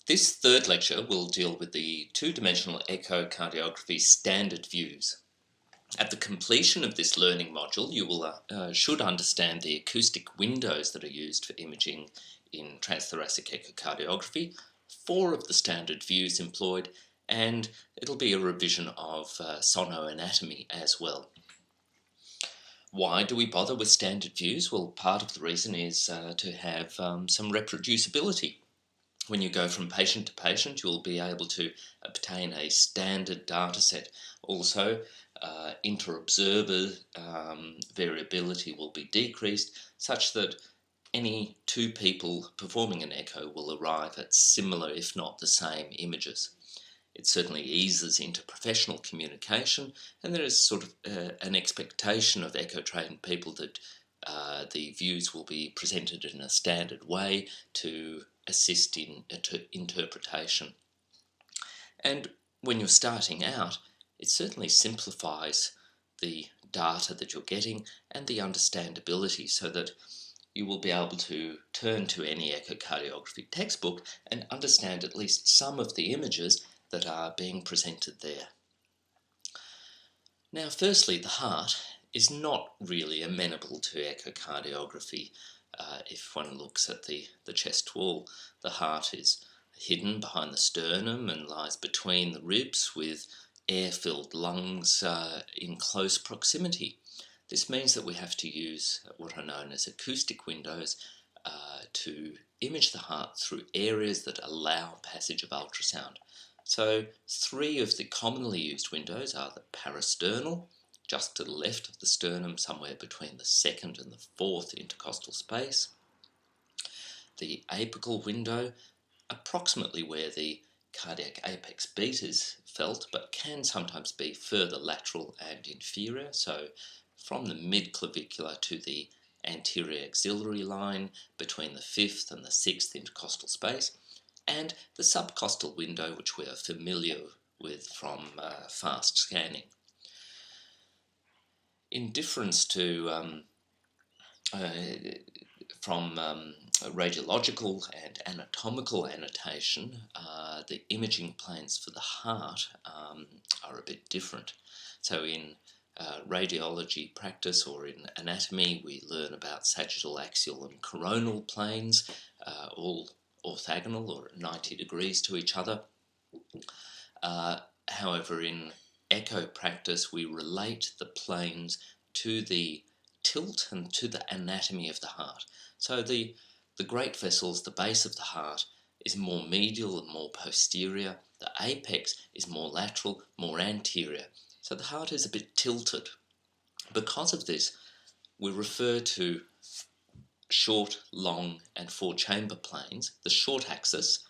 This third lecture will deal with the two-dimensional echocardiography standard views. At the completion of this learning module, you will should understand the acoustic windows that are used for imaging in transthoracic echocardiography, 4 of the standard views employed, and it'll be a revision of sonoanatomy as well. Why do we bother with standard views? Well, part of the reason is to have some reproducibility. When you go from patient to patient, you'll be able to obtain a standard data set. Also, inter-observer variability will be decreased such that any 2 people performing an echo will arrive at similar, if not the same, images. It certainly eases interprofessional communication, and there is sort of an expectation of echo-trained people that the views will be presented in a standard way to assist in interpretation. And when you're starting out, it certainly simplifies the data that you're getting and the understandability so that you will be able to turn to any echocardiography textbook and understand at least some of the images that are being presented there. Now, firstly, the heart is not really amenable to echocardiography. If one looks at the chest wall, the heart is hidden behind the sternum and lies between the ribs with air-filled lungs in close proximity. This means that we have to use what are known as acoustic windows to image the heart through areas that allow passage of ultrasound. So 3 of the commonly used windows are the parasternal, just to the left of the sternum, somewhere between the 2nd and the 4th intercostal space. The apical window, approximately where the cardiac apex beat is felt, but can sometimes be further lateral and inferior, so from the mid-clavicular to the anterior axillary line between the 5th and the 6th intercostal space, and the subcostal window, which we are familiar with from fast scanning. In difference to from radiological and anatomical annotation, the imaging planes for the heart are a bit different. So in radiology practice or in anatomy, we learn about sagittal, axial and coronal planes, all orthogonal or at 90 degrees to each other. However, in echo practice, we relate the planes to the tilt and to the anatomy of the heart. So the great vessels, the base of the heart, is more medial and more posterior. The apex is more lateral, more anterior. So the heart is a bit tilted. Because of this, we refer to short, long and 4-chamber planes. The short axis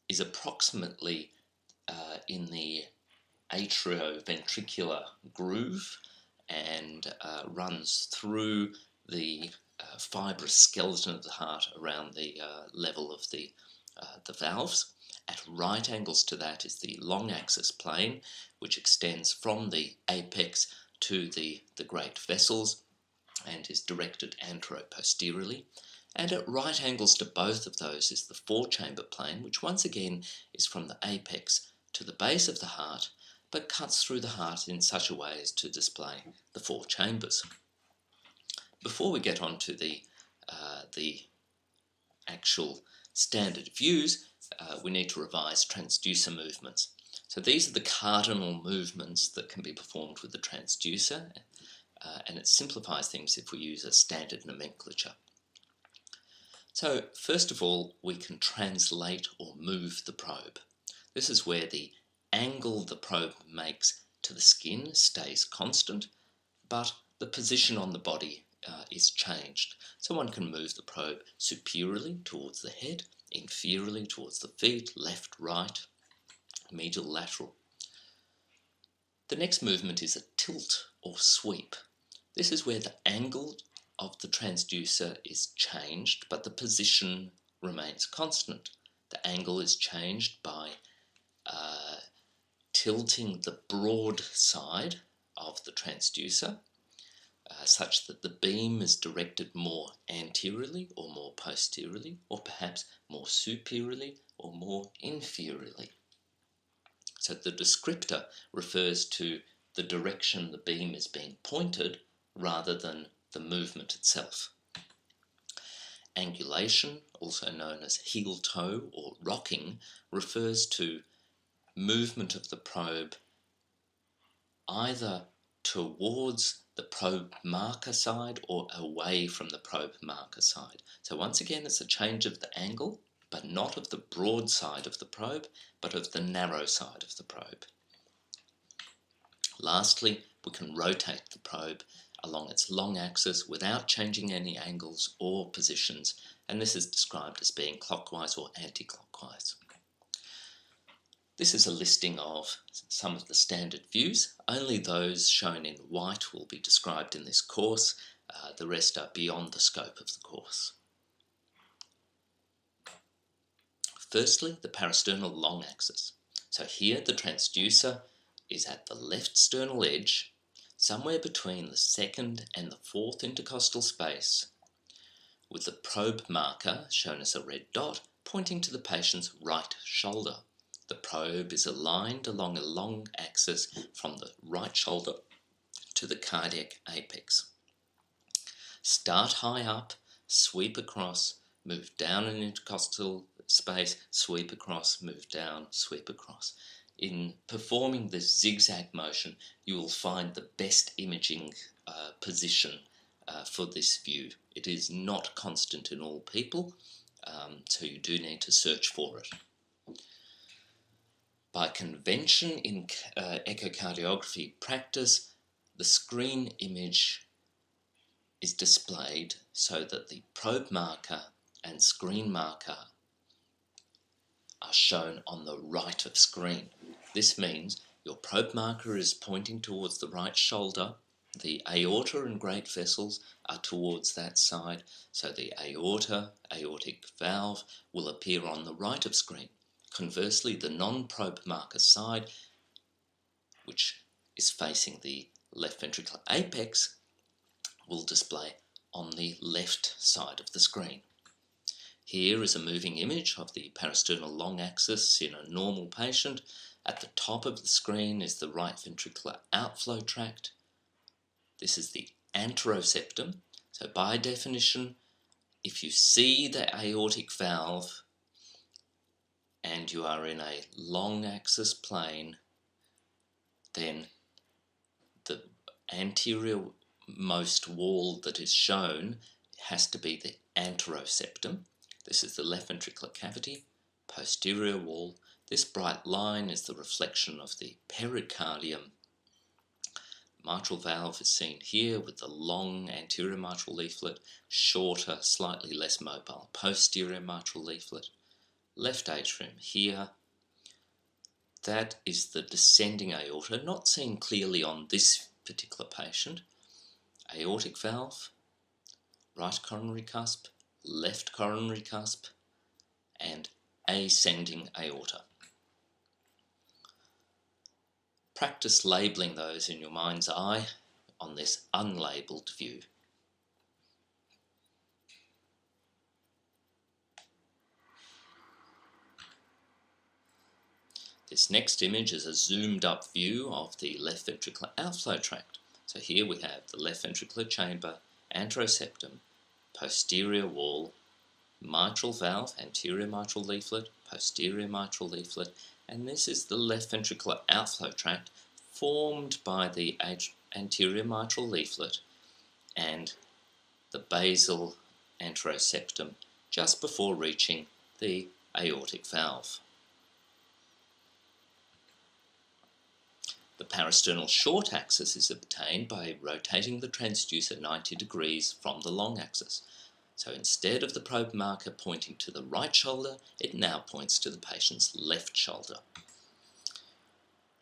is approximately in the atrioventricular groove and runs through the fibrous skeleton of the heart around the level of the valves. At right angles to that is the long axis plane, which extends from the apex to the great vessels and is directed antero-posteriorly. And at right angles to both of those is the 4-chamber plane, which once again is from the apex to the base of the heart, but cuts through the heart in such a way as to display the 4 chambers. Before we get on to the actual standard views, we need to revise transducer movements. So these are the cardinal movements that can be performed with the transducer, and it simplifies things if we use a standard nomenclature. So first of all, we can translate or move the probe. This is where the angle the probe makes to the skin stays constant, but the position on the body is changed. So one can move the probe superiorly towards the head, inferiorly towards the feet, left, right, medial, lateral. The next movement is a tilt or sweep. This is where the angle of the transducer is changed, but the position remains constant. The angle is changed by tilting the broad side of the transducer such that the beam is directed more anteriorly or more posteriorly, or perhaps more superiorly or more inferiorly. So the descriptor refers to the direction the beam is being pointed rather than the movement itself. Angulation, also known as heel-toe or rocking, refers to movement of the probe either towards the probe marker side or away from the probe marker side. So once again, it's a change of the angle, but not of the broad side of the probe, but of the narrow side of the probe. Lastly, we can rotate the probe along its long axis without changing any angles or positions, and this is described as being clockwise or anti-clockwise. This is a listing of some of the standard views. Only those shown in white will be described in this course. The rest are beyond the scope of the course. Firstly, the parasternal long axis. So here the transducer is at the left sternal edge, somewhere between the second and the fourth intercostal space, with the probe marker, shown as a red dot, pointing to the patient's right shoulder. The probe is aligned along a long axis from the right shoulder to the cardiac apex. Start high up, sweep across, move down an intercostal space, sweep across, move down, sweep across. In performing this zigzag motion, you will find the best imaging position for this view. It is not constant in all people, so you do need to search for it. By convention in echocardiography practice, the screen image is displayed so that the probe marker and screen marker are shown on the right of screen. This means your probe marker is pointing towards the right shoulder, the aorta and great vessels are towards that side, so the aorta, aortic valve, will appear on the right of screen. Conversely, the non-probe marker side, which is facing the left ventricular apex, will display on the left side of the screen. Here is a moving image of the parasternal long axis in a normal patient. At the top of the screen is the right ventricular outflow tract. This is the anteroseptum. So by definition, if you see the aortic valve and you are in a long axis plane, then the anterior most wall that is shown has to be the anteroseptum. This is the left ventricular cavity, posterior wall. This bright line is the reflection of the pericardium. Mitral valve is seen here with the long anterior mitral leaflet, shorter, slightly less mobile posterior mitral leaflet. Left atrium here. That is the descending aorta, not seen clearly on this particular patient. Aortic valve, right coronary cusp, left coronary cusp, and ascending aorta. Practice labelling those in your mind's eye on this unlabelled view. This next image is a zoomed up view of the left ventricular outflow tract. So here we have the left ventricular chamber, anteroseptum, posterior wall, mitral valve, anterior mitral leaflet, posterior mitral leaflet, and this is the left ventricular outflow tract formed by the anterior mitral leaflet and the basal anteroseptum just before reaching the aortic valve. The parasternal short axis is obtained by rotating the transducer 90 degrees from the long axis. So instead of the probe marker pointing to the right shoulder, it now points to the patient's left shoulder.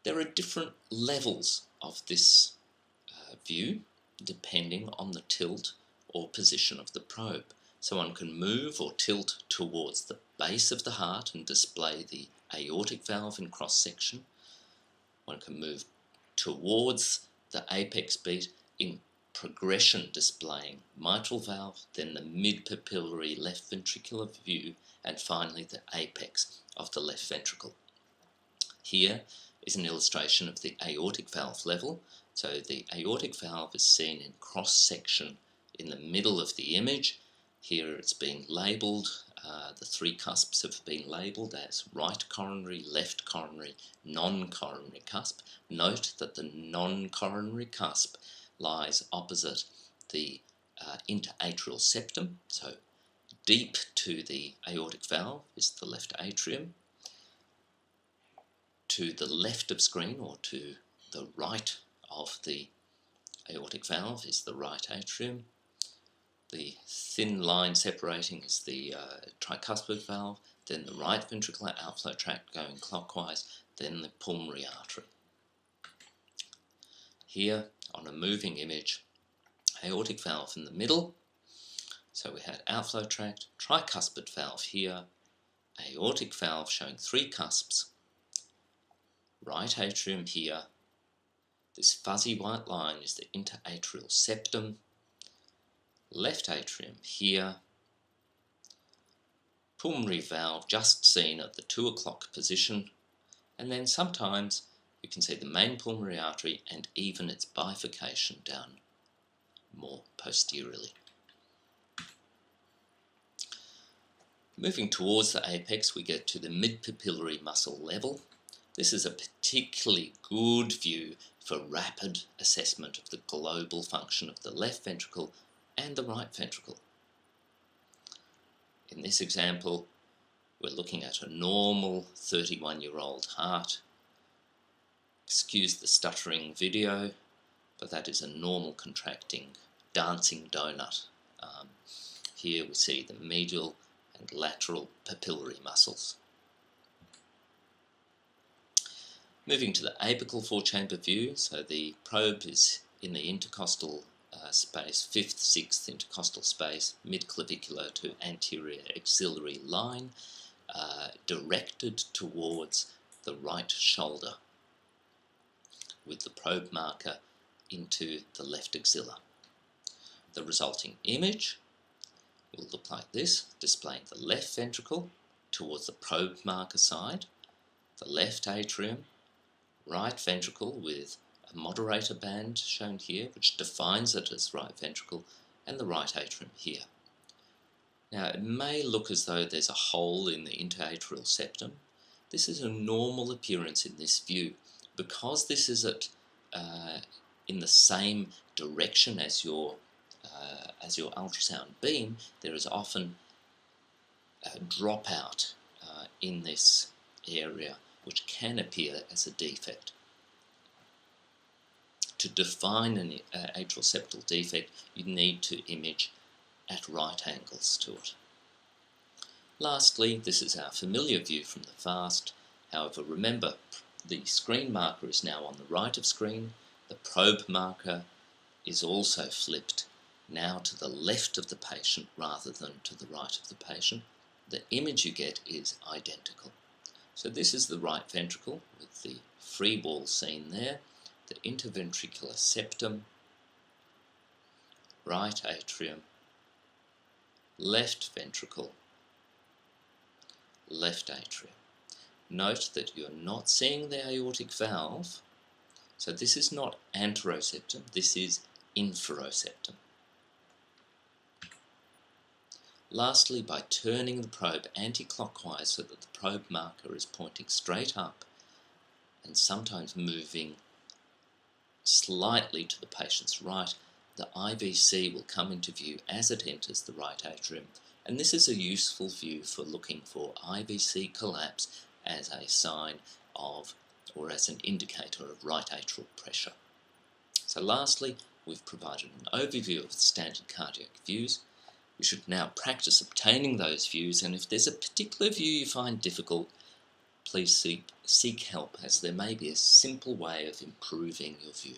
There are different levels of this view depending on the tilt or position of the probe. So one can move or tilt towards the base of the heart and display the aortic valve in cross-section. One can move towards the apex beat in progression displaying mitral valve, then the mid-papillary left ventricular view, and finally the apex of the left ventricle. Here is an illustration of the aortic valve level. So the aortic valve is seen in cross-section in the middle of the image. Here it's been labelled, the three cusps have been labelled as right coronary, left coronary, non-coronary cusp. Note that the non-coronary cusp lies opposite the interatrial septum, so deep to the aortic valve is the left atrium. To the left of screen, or to the right of the aortic valve, is the right atrium. The thin line separating is the tricuspid valve, then the right ventricular outflow tract going clockwise, then the pulmonary artery. Here, on a moving image, aortic valve in the middle. So we had outflow tract, tricuspid valve here, aortic valve showing three cusps, right atrium here. This fuzzy white line is the interatrial septum, left atrium here, pulmonary valve just seen at the 2 o'clock position, and then sometimes you can see the main pulmonary artery and even its bifurcation down more posteriorly. Moving towards the apex, we get to the mid-papillary muscle level. This is a particularly good view for rapid assessment of the global function of the left ventricle and the right ventricle. In this example, we're looking at a normal 31-year-old heart. Excuse the stuttering video, but that is a normal contracting, dancing donut. Here we see the medial and lateral papillary muscles. Moving to the apical four-chamber view, so the probe is in the intercostal space, 5th, 6th intercostal space, mid-clavicular to anterior axillary line, directed towards the right shoulder, with the probe marker into the left axilla. The resulting image will look like this, displaying the left ventricle towards the probe marker side, the left atrium, right ventricle with a moderator band shown here, which defines it as right ventricle, and the right atrium here. Now, it may look as though there's a hole in the interatrial septum. This is a normal appearance in this view. Because this is at in the same direction as your ultrasound beam, there is often a dropout in this area, which can appear as a defect. To define an atrial septal defect, you need to image at right angles to it. Lastly, this is our familiar view from the FAST. However, remember, the screen marker is now on the right of screen. The probe marker is also flipped now to the left of the patient rather than to the right of the patient. The image you get is identical. So this is the right ventricle with the free wall seen there, the interventricular septum, right atrium, left ventricle, left atrium. Note that you're not seeing the aortic valve, so this is not anteroseptum, this is inferoseptum. Lastly, by turning the probe anti-clockwise so that the probe marker is pointing straight up and sometimes moving slightly to the patient's right, the IVC will come into view as it enters the right atrium, and this is a useful view for looking for IVC collapse as a sign of, or as an indicator of, right atrial pressure. So lastly, we've provided an overview of the standard cardiac views. We should now practice obtaining those views, and if there's a particular view you find difficult, please seek help, as there may be a simple way of improving your view.